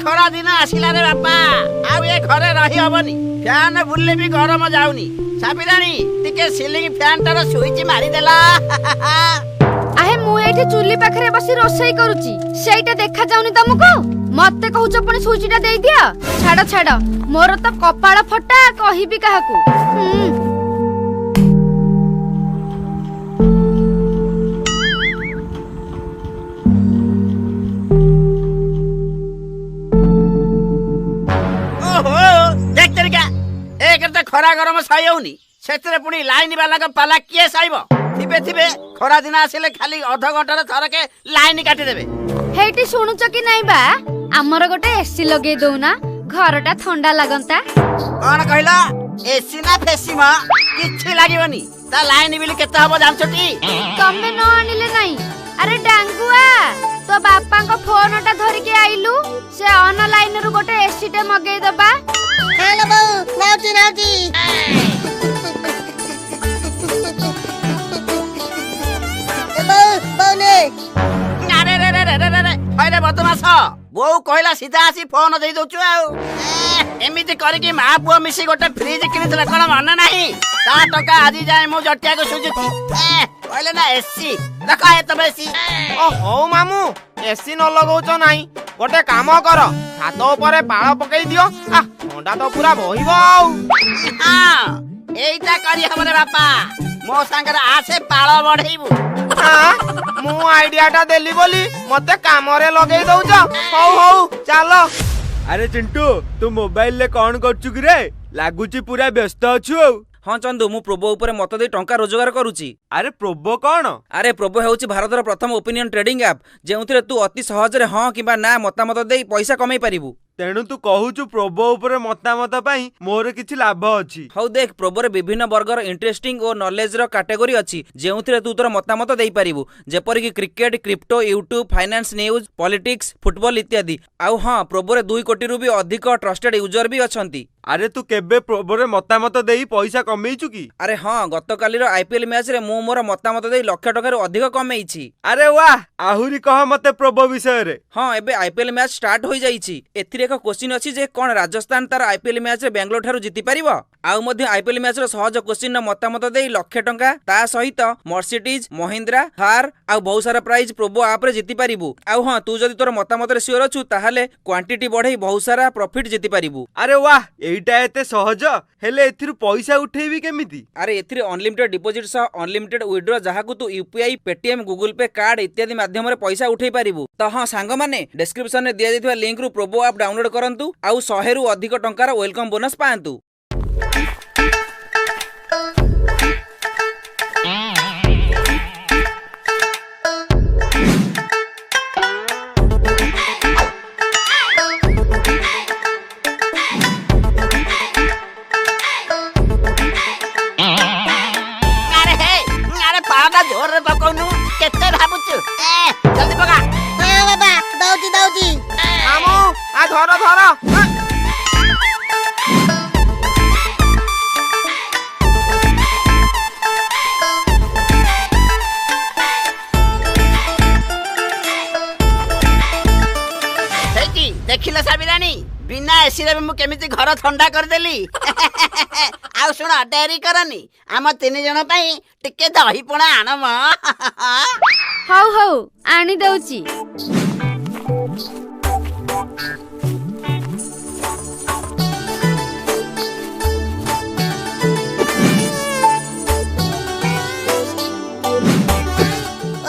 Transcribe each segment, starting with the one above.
खरा दिन आसिला रे बापा आउ ए घरे रही हबनी फैन बुलले भी गरम जाउनी साबिरानी टिके सिलिंग फैन तार स्विच मारी देला आहे मु एठी चुल्ली पाखरे बसी रोसई करूची सेइटा देखा जाउनी तमको मते कहउछ पण स्विचटा देई दिया छाड़ छाड़ मोर तो कपाळ फटा कहिबी काहाकू खरा गरम सही से पुणी लाइन वाला पाला किए साइब थिबे थिबे खरा दिन आसिले खाली अध घंटा थरके लाइन काटी देबे हेटी सुनुच कि नहीं बा हमर गोटे एसी लगे दउना घरटा ठंडा लागंता कोन कहला एसी ना फेसी मा किछि लागिवनी ता लाइन बिल केते हबो जानछटी तमे न आनिले नहीं अरे डांगुआ तो बापा को फोन टा धरि के आइलु से ऑनलाइन रु गोटे एसी टे मगै दबा हेलो बहू नाउची नाउची बहू ने अरे रे रे रे रे रे अरे बदमाश बो कहला सीधा आसी फोन दे दोछु एमिति करके मा पुआ मिसी गोटे फ्रिज किनितला कोन मन नाही ता टका आदि जाय मो जटिया को सुजुती कहले ना एसी देखा है तबे एसी ओ हो मामू एसी न लगाउछ नाही गोटे काम कर छात ऊपर पाळ पकई दियो आ ठंडा तो पूरा बहिबो हां एइटा करी हमरे बापा मो संगर आसे पाळ बढेइबु हां मु आइडिया टा देली बोली मते काम रे लगेई दउछ हौ हौ चलो अरे चिंटू तू मोबाइल ले कौन करचु कि रे लागुची पूरा व्यस्त अछु हाँ चंदू मु प्रोबो ऊपर मत दे टंका रोजगार करूची अरे प्रोबो कौन अरे प्रोबो हेउची भारतर प्रथम ओपिनियन ट्रेडिंग ऐप जेउथिरे तू अति सहज रे हां किबा ना मतामत देई पैसा कमाई परिबु तेणु तू कहूचु प्रोबो ऊपर मतामत पाई मोर किछि लाभ अछि हौ देख प्रोबो रे विभिन्न वर्गर इंटरेस्टिंग और नॉलेज रो कैटेगरी अछि जेउथिरे तू तोर मतामत देई परिबु जेपरि कि cricket crypto YouTube finance news politics football इत्यादि आउ हां प्रोबो रे 2 कोटी रु भी अधिक ट्रस्टेड यूजर भी अछंती अरे तू केबे प्रोबो रे मतामत देई पैसा कमेइचु की अरे हां गतकाली रो आईपीएल मैच रे मु मोर मतामत देई लाख टका रो अधिक कमेइछि अरे वाह आहुरी कह मते प्रोबो विषय रे हां एबे आईपीएल मैच स्टार्ट होई जाईछि एथिरे एक क्वेश्चन अछि जे कोन राजस्थान तार आईपीएल मैच रे बेंगलोर थारु जीति परिबो आउ मध्ये आईपीएल मैच रो सहज क्वेश्चन मतामत देई लाख टका ता सहित मर्सिडीज महिंद्रा थार आउ बहुत सारा प्राइज प्रोबो ऐप रे जीति परिबु आउ हां तू जदी तोर मतामत रे श्योर अछु ताहाले क्वांटिटी बढ़ई बहुत सारा प्रॉफिट जीति परिबु अरे वाह एइटा एते सहज हेले एथिरु पैसा उठेबी केमिति अरे एथिरे अनलिमिटेड डिपॉजिट सह अनलिमिटेड विथड्रॉ जहाकु तू यूपीआई पेटीएम गूगल पे कार्ड इत्यादि माध्यम रे पैसा उठेई परिबु त हां सांग माने डिस्क्रिप्शन रे दिया जायथिबा लिंक रु प्रोबो ऐप डाउनलोड करंतु आउ 100 रु अधिक टंकार वेलकम बोनस पांतु जोर रे पकौनु केते भाबुचु जल्दी पका हां बाबा दउची दउची मामू आ धर धर हेकी देखिला साबिरानी बिना एसी रे मु केमिति घर ठंडा कर देली आउ सुन डेरी करनी आम 3 जन पई टिके दही पणा आनम हौ हौ आनी दउची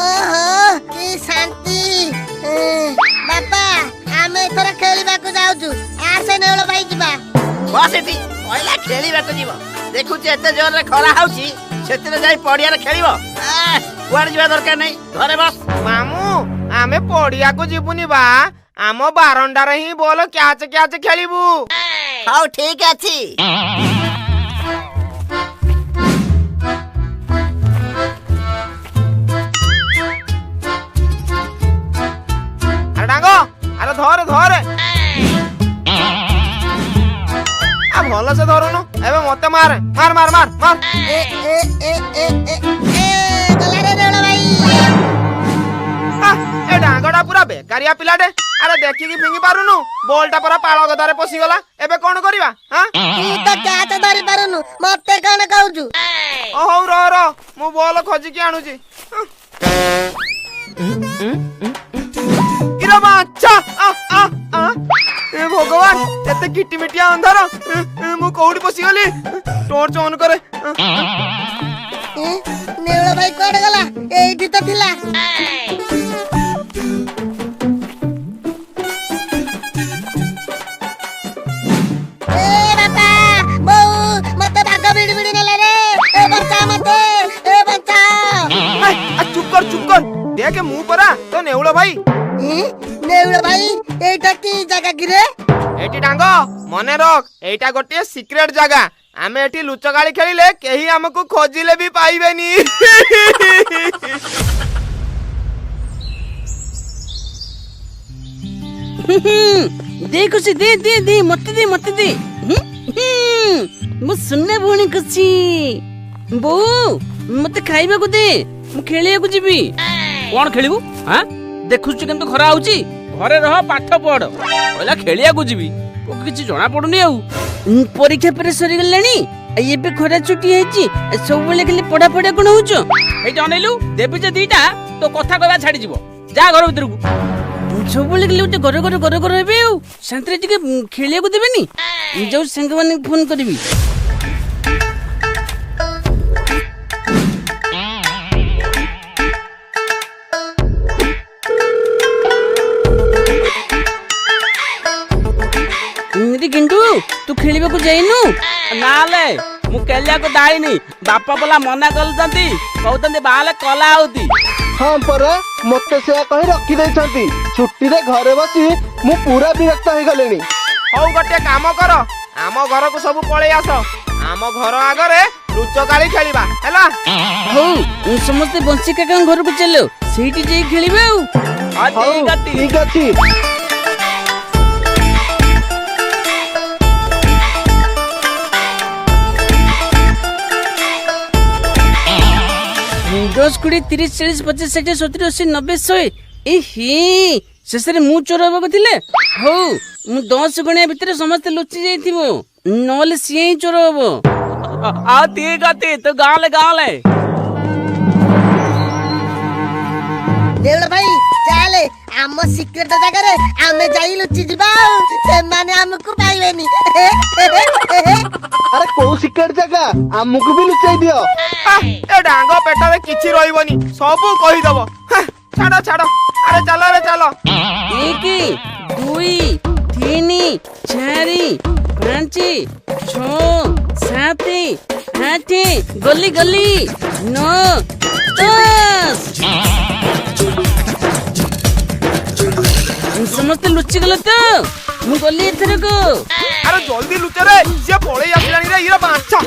ओहो की शांति बापा आमे थोड़ा खेलिबा को जाउछु आसे नेळ भाई जिबा बस एठी पहिला खेली बात जीव देखुछ एते जोर रे खरा होउची सेतिरे जाई पडिया रे खेलिबो कुआड जिबा दरकार नै घरे बस मामू आमे पडिया को जिबुनी बा आम बारंडा रे ही बोल क्याच क्याच खेलिबू हाउ ठीक अछि अरे डांगो अरे धर धर ମାର ମାର ମାର ମାର ଗଲା ରେ ନେଉଳ ଭାଇ। ଏ ଡାଙ୍ଗଟା ପୁରା ବେକାରିଆ ପିଲାଟେ। ଆରେ ଦେଖିକି ଫିଙ୍ଗି ପାରୁନୁ, ବଲଟା ପରା ପାଳ ଗଦାରେ ପଶିଗଲା। ଏବେ କଣ କରିବା? ତୁ ତ କ୍ୟାଚ ଧରି ପାରୁନୁ, ମତେ କଣ କହୁଛୁ? ହଉ ରହ ମୁଁ ବଲ ଖୋଜିକି ଆଣୁଛି। ଇରେ ବାଚ୍ଚା! ଏ ଭଗବାନ, ଏତେ କିଟିମିଟିଆ ଅନ୍ଧାର, ମୁଁ କୋଉଠି ପଶିଗଲି? ଟର୍ଚ ଅନ୍ କରେ। ନେଉଳ ଭାଇ କୁଆଡେ ଗଲା? ଏଇଠି ତ ଥିଲା। ଏ ବାପା, ବୋଉ, ମତେ ବାଘ ଭିଡି ଭିଡି ନେଲେ ରେ। ଏ ବଞ୍ଚା ମତେ, ଏ ବଞ୍ଚା। ଚୁପ କର। ଦେଖେ ମୁଁ ପରା ତ ନେଉଳ ଭାଇ। ନେଉଳ ଭାଇ, ଏଇଟା କି ଜାଗା କି ରେ? ଏଠି ଡାଙ୍ଗ ମନେ ରଖ, ଏଇଟା ଗୋଟିଏ ସିକ୍ରେଟ ଜାଗା। ଆମେ ଏଠି ଲୁଚକାଳି ଖେଳିଲେ କେହି ଆମକୁ ଖୋଜିଲେ ବି ପାଇବେନି। दे खुशी दे दे दे मते दे मु सुन्ना भौणी खुशी बो मते खाइबा को दे मु खेलिया को जीबी कौन खेलिबू? हां देखुछु केमतो खरा आउची। घरे रह पाठ पढ़, पहिला खेलिया को जीबी। तो किछि जणा पडुनी आउ। परीक्षा पर सरी गलानी एबे खरा छुट्टी हेची सब बेले खाली पढ़ा पढ़ा कोन होचो ए जनेलु देबी जे दीटा तो कथा कहबा छाडी जीवो। जा घर भीतर को। सब बेले खाली उते घर हेबे शांति टिके खेलिया को देबेनी जाऊ संग माने फोन करबी। किंटू तू खेलिबा को जाइनु? नाले मु केलिया को दाइनी। बापा बोला मना करलतंती, कहतंती बाले कला आउती। हाँ परा मते से कहि रखी दैछंती। छुट्टी रे घरे बसी मु पूरा विरक्त हो गलेनी। हौ गोटे काम कर, आम घर को सब पळे आस। आम घर आगरे लुचकाली खेलिबा हैला। हो समस्त बंसी काका घर को चलो सेठी जे खेलिबा। ठीक अछि। दस 20 30 40 50 60 70 80 90 100 शेष मु चोर हवा थिले हो मु 10 गणिया भितर समस्त लुचि जाइथिबो नले सिए ही चोर हबो। आ ठीक अछि तो गाले नेउल भाई चाले आम सिक्रेट जगह रे आमे जाई लुचि जिबा से माने हमको पाइबेनी। अरे को सिक्रेट जगह हमकु भी लुचाई दियो। ए डांग पेटरे किछि रहिबनी, सब कहि दबो। छाड़ो अरे चलो 1 2 3 4 5 6 7 8 गली 9 10 समस्त लुचि गल तो मु गली एथर को। अरे जल्दी लुचे रे, से पळै आसलानी रे इरा बाछा।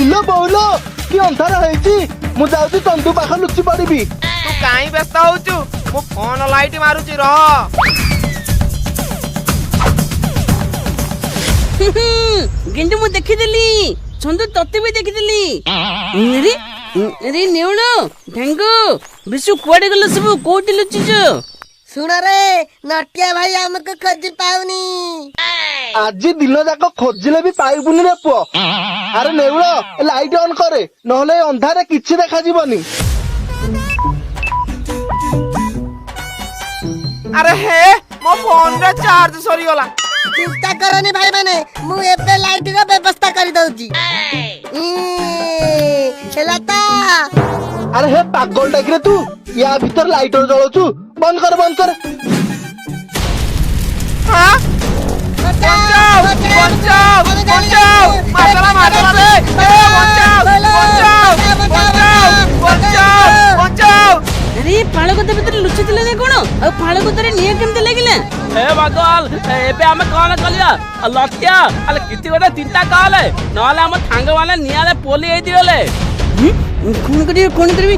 इलो बोलो कि अंधार होईची मु जाउची तंदु पाख लुचि पड़िबी। तू काई व्यस्त होचु? मु फोन लाइट मारुची रह। गिंडू मु देखि देली छंदु तते भी देखि देली। अरे नेउलो ढंगो बिसु कुआडे गलो सब कोठी लुचिजो? सुन रे नटिया भाई हमको खोजी पाउनी। आज दिन जाक खोजिले भी पाइबुनी रे पुओ। अरे नेउलो लाइट ऑन करे नहले अंधारे किछि देखा जीवनी। अरे हे मो फोन रे चार्ज सरी गला। चिंता करनी भाई माने मु एबे लाइट रो व्यवस्था कर दउची। हेलाता अरे हे पागल टाइकरे तू या भीतर लाइटर जळोचू बंद कर हां बचाओ मारला रे। ए बचाओ। अरे पाळगत भीतर लुचि दिले ने कोन आ पाळगत रे निया केमते लागिला? ए भगवान एबे हम कोन कलिया लत्या अले किति गोटे चिंता काले नले हम थांग वाले नियाले पोली ए दिले। कोन करबी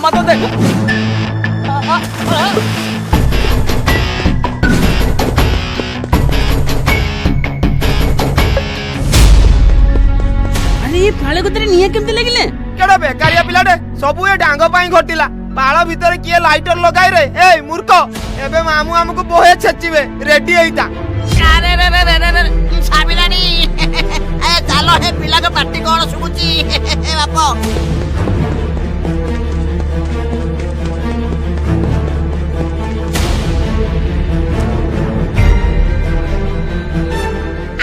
ମତେ ଦେ ଆରେ ଏ ଫାଳ କତରେ ନିଆଁ କେମିତି ଲାଗିଲା? କେଡେ ବେକାରିଆ ପିଲାଟେ ସବୁ ଏ ଡାଙ୍ଗ ପାଇଁ ଘଟିଲା। ପାଳ ଭିତରେ କିଏ ଲାଇଟର ଲଗାଇ ରେ? ଏଇ ମୂର୍ଖ, ଏବେ ମାମୁ ଆମକୁ ବୋହେ ଛେଚିବେ, ରେଡି ହେଇଥା। ଆରେ ରେ ରେ ରେ ରେ ରେ ସାବିଲାନି ଏ ଚାଲ ହେ ପିଲାଙ୍କ ପାଟି କଣ ଶୁଭୁଛି ବାପ।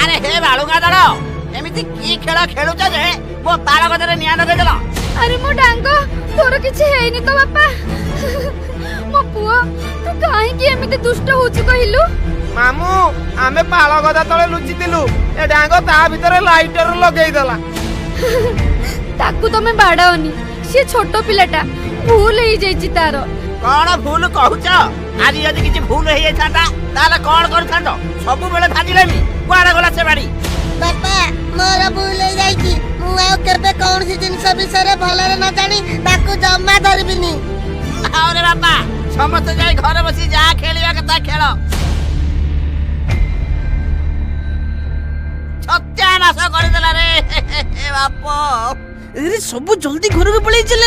ଆରେ ହେ ବାଳୁଙ୍ଗା ଦଳ, ଏମିତି କି ଖେଳ ଖେଳୁଛ ଯେ ମୋ ପାଳ ଗଛରେ ନିଆଁ ଲଗେଇଦେଲ? ଆରେ ମୋ ଡାଙ୍ଗ, ତୋର କିଛି ହେଇନି ତ ବାପା? ମୋ ପୁଅ, ତୁ କାହିଁକି ଏମିତି ଦୁଷ୍ଟ ହଉଛୁ କହିଲୁ? ମାମୁ, ଆମେ ପାଳ ଗଦା ତଳେ ଲୁଚିଥିଲୁ, ଏ ଡାଙ୍ଗ ତା ଭିତରେ ଲାଇଟର ଲଗେଇଦେଲା। ତାକୁ ତମେ ବାଡାଅନି, ସିଏ ଛୋଟ ପିଲାଟା, ଭୁଲ ହେଇଯାଇଛି ତାର। କଣ ଭୁଲ କହୁଛ? ଆଜି ଯଦି କିଛି ଭୁଲ ହେଇଯାଇଥାନ୍ତା ତାହେଲେ କଣ କରିଥାନ୍ତ? ସବୁବେଳେ ଭାଜିଲେନି, କୁଆଡେ ଗଲା ସେ ବାଡି? ବାପା ମୋର ଭୁଲ ହେଇଯାଇଛି। ମୁଁ ଆଉ କେବେ କୌଣସି ଜିନିଷ ବିଷୟରେ ଭଲରେ ନ ଜାଣି ତାକୁ ଜମା ଧରିବିନି। ଆରେ ବାପା, ସମସ୍ତେ ଯାଇ ଘରେ ବସି ଯାହା ଖେଳିବା କଥା ଖେଳ। ସତ୍ୟାନାଶ କରିଦେଲା ରେ ବାପ। ଆରେ ସବୁ ଜଲ୍ଦି ଘରକୁ ପଳେଇ ଚାଲ।